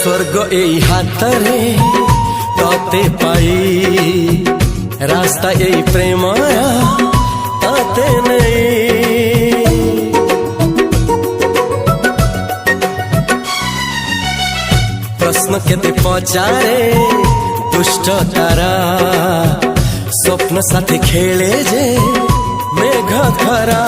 स्वर्ग এই হাতরে তাতে পাই রাস্তা এই প্রেম তাতে নেই प्रश्न केते पचारे दुष्ट तारा स्वप्न साथी खेले जे मेघ खरा।